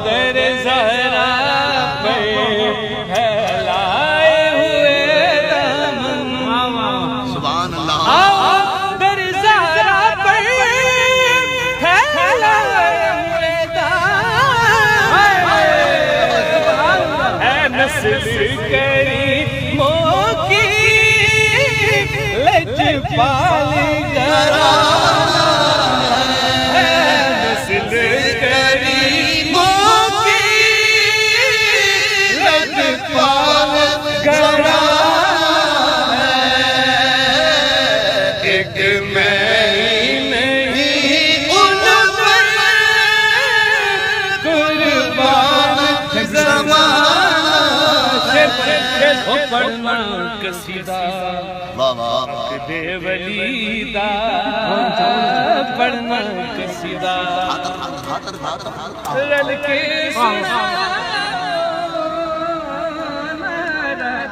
तेरे ज़हरा पे फैलाए हुए दामन। सुभान अल्लाह। तेरे ज़हरा पे फैलाए हुए दामन। है नस्ल करीमों की लजपाल घराना। है नस्ल करीमों की लजपाल घराना। एक मैं नहीं उन पर कुर्बान ज़माना। पढ़ना कसीदा दे वलीदा। पढ़ना कसीदा रल के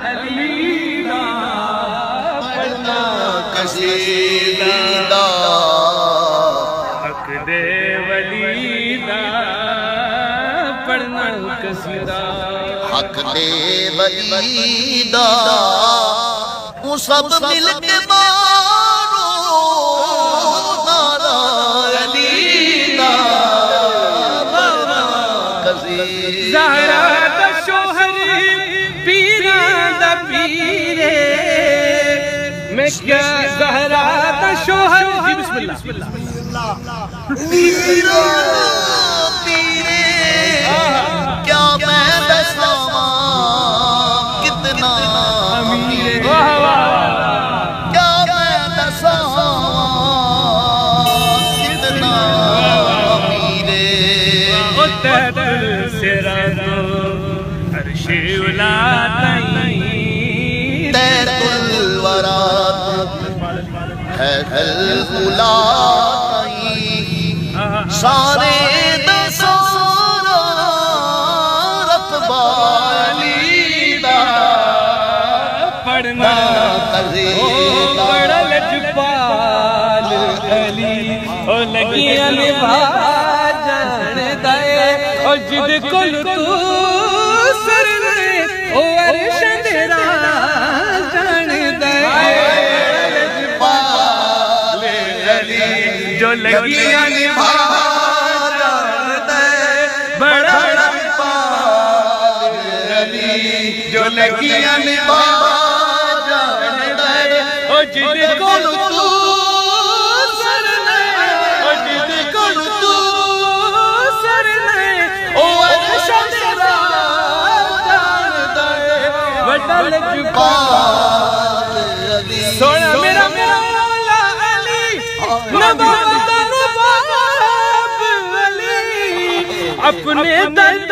अलीदा। पढ़ना कसीदा हक दे वलीदा। पढ़ना कसीदा हक दे वलीदा। वो सब मिलके मारो नारा अलीदा। ज़हरा दा शोहर पीरा दा पीरे। मैं क्या ज़हरा दा शोहर जी बिस्मिल्लाह पीरा पीरे क्या मैं दसावा कितना अमीर। क्या मैं दसावा कितना अमीर। तहतुल सिरानो अर्शे उला तई। तहतुल वरा है उला तई। सारे दसारा रतबा अलीदा। पढ़ना बड़ा लजपाल अली। ओ लगियां निभा जान दे। ओ जिद कुल तू सर ओ अर्श तेरा जान दे। लजपाल अली जो लगियां निभा जान दे। बड़ा लजपाल अली जो लगियां निभा जान दे। ओ जिद कुल तू सर ओ जिद कुल तू सर ओ अर्श तेरा जान दे। बड़ा लजपाल अली। सोना मेरा मौला अली नवाब नवाब अली। अपने दर्द